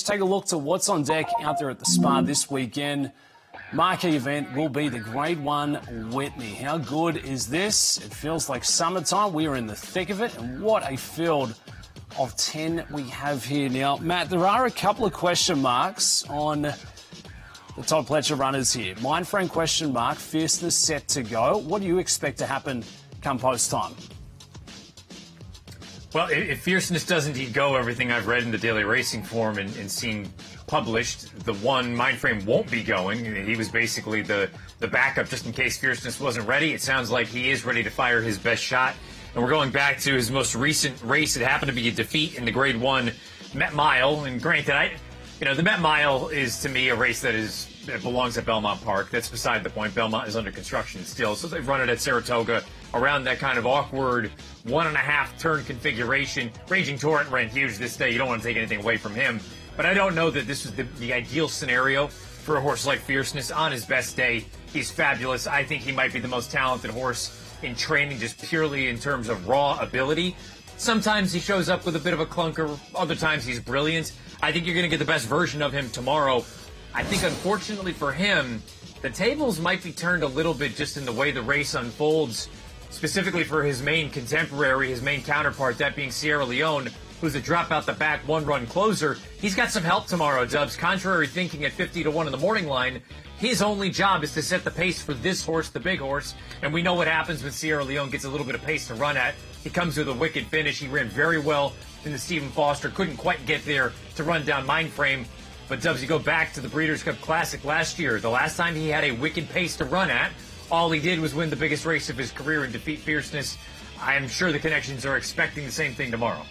take a look to what's on deck out there at the Spa this weekend. Marquee event will be the Grade 1 Whitney. How good is this? It feels like summertime. We are in the thick of it, and what a field of 10 we have here. Now, Matt, there are a couple of question marks on the Todd Pletcher runners here. Mindframe question mark, Fierceness set to go. What do you expect to happen come post time? Well, if Fierceness does indeed go, everything I've read in the daily racing form and seen published, the one Mindframe won't be going. He was basically the backup just in case Fierceness wasn't ready. It sounds like he is ready to fire his best shot. And we're going back to his most recent race. It happened to be a defeat in the Grade 1 Met Mile. And granted, the Met Mile is, to me, a race that belongs at Belmont Park. That's beside the point. Belmont is under construction still. So they've run it at Saratoga around that kind of awkward 1.5 turn configuration. Raging Torrent ran huge this day. You don't want to take anything away from him. But I don't know that this was the ideal scenario for a horse like Fierceness. On his best day, he's fabulous. I think he might be the most talented horse in training, just purely in terms of raw ability. Sometimes he shows up with a bit of a clunker. Other times he's brilliant. I think you're going to get the best version of him tomorrow. I think, unfortunately for him, the tables might be turned a little bit just in the way the race unfolds, specifically for his main contemporary, his main counterpart, that being Sierra Leone, who's a drop-out-the-back one-run closer. He's got some help tomorrow, Dubs. Contrary thinking at 50-1 in the morning line, his only job is to set the pace for this horse, the big horse. And we know what happens when Sierra Leone gets a little bit of pace to run at. He comes with a wicked finish. He ran very well in the Stephen Foster. Couldn't quite get there to run down Mindframe. But, Dubs, you go back to the Breeders' Cup Classic last year. The last time he had a wicked pace to run at, all he did was win the biggest race of his career and defeat Fierceness. I am sure the connections are expecting the same thing tomorrow.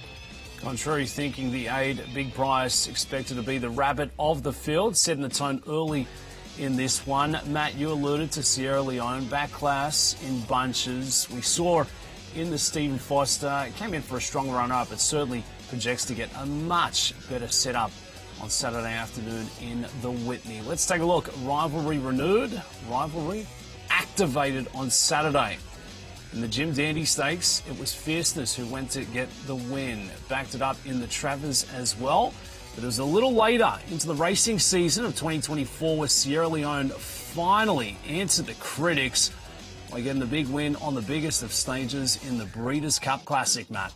Contrary thinking, the Aid Big Price expected to be the rabbit of the field, setting the tone early in this one. Matt, you alluded to Sierra Leone, back class in bunches. We saw in the Stephen Foster, it came in for a strong run-up. It certainly projects to get a much better setup on Saturday afternoon in the Whitney. Let's take a look. Rivalry renewed, Rivalry activated on Saturday. In the Jim Dandy Stakes, it was Fierceness who went to get the win. Backed it up in the Travers as well. But it was a little later into the racing season of 2024 where Sierra Leone finally answered the critics by getting the big win on the biggest of stages in the Breeders' Cup Classic, Matt.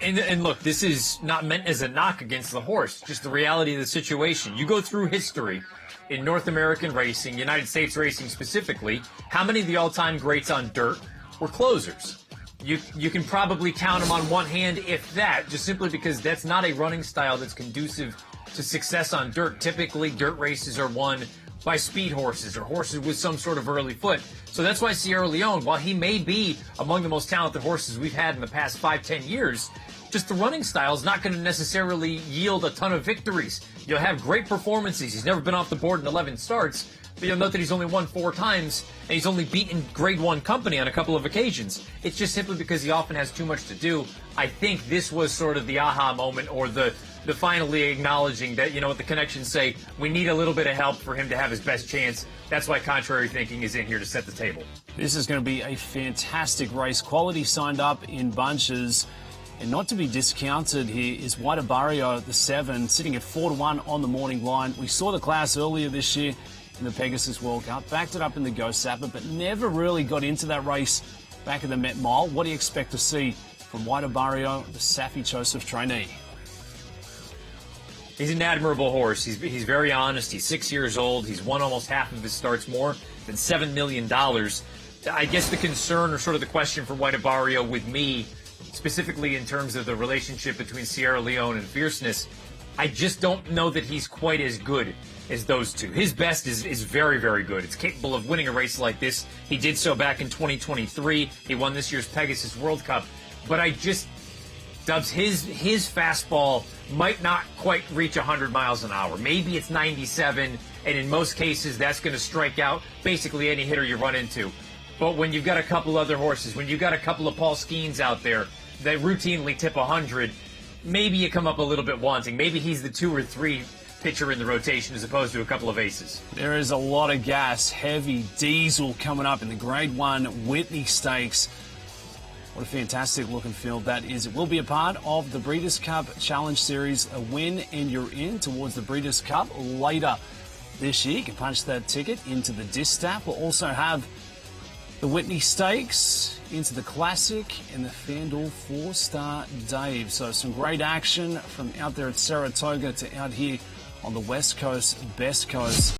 And look, this is not meant as a knock against the horse, just the reality of the situation. You go through history in North American racing, United States racing specifically, how many of the all-time greats on dirt were closers? You can probably count them on one hand, if that, just simply because that's not a running style that's conducive to success on dirt. Typically, dirt races are won by speed horses or horses with some sort of early foot. So that's why Sierra Leone, while he may be among the most talented horses we've had in the past 5-10 years, just the running style is not going to necessarily yield a ton of victories. You'll have great performances. He's never been off the board in 11 starts, but you'll note that he's only won 4 times, and he's only beaten Grade 1 company on a couple of occasions. It's just simply because he often has too much to do. I think this was sort of the aha moment, or the finally acknowledging that, what the connections say, we need a little bit of help for him to have his best chance. That's why Contrary Thinking is in here to set the table. This is going to be a fantastic race. Quality signed up in bunches. And not to be discounted here is White Abarrio at the 7, sitting at 4-1 on the morning line. We saw the class earlier this year in the Pegasus World Cup, backed it up in the Go Sapper, but never really got into that race back in the Met Mile. What do you expect to see from White Abarrio, the Safi Joseph trainee? He's an admirable horse. He's very honest. He's 6 years old. He's won almost half of his starts, more than $7 million. I guess the concern, or sort of the question for White Abarrio with me, specifically in terms of the relationship between Sierra Leone and Fierceness, I just don't know that he's quite as good as those two. His best is very, very good. It's capable of winning a race like this. He did so back in 2023. He won this year's Pegasus World Cup. But Dubs, his fastball might not quite reach 100 miles an hour. Maybe it's 97, and in most cases, that's going to strike out basically any hitter you run into. But when you've got a couple other horses, when you've got a couple of Paul Skeens out there that routinely tip 100, maybe you come up a little bit wanting. Maybe he's the 2 or 3 pitcher in the rotation as opposed to a couple of aces. There is a lot of gas, heavy diesel coming up in the Grade 1 Whitney Stakes. What a fantastic looking field that is. It will be a part of the Breeders' Cup Challenge Series. A win and you're in towards the Breeders' Cup later this year. You can punch that ticket into the Distaff. We'll also have the Whitney Stakes into the Classic and the FanDuel 4-Star Dave. So some great action from out there at Saratoga to out here on the West Coast, Best Coast.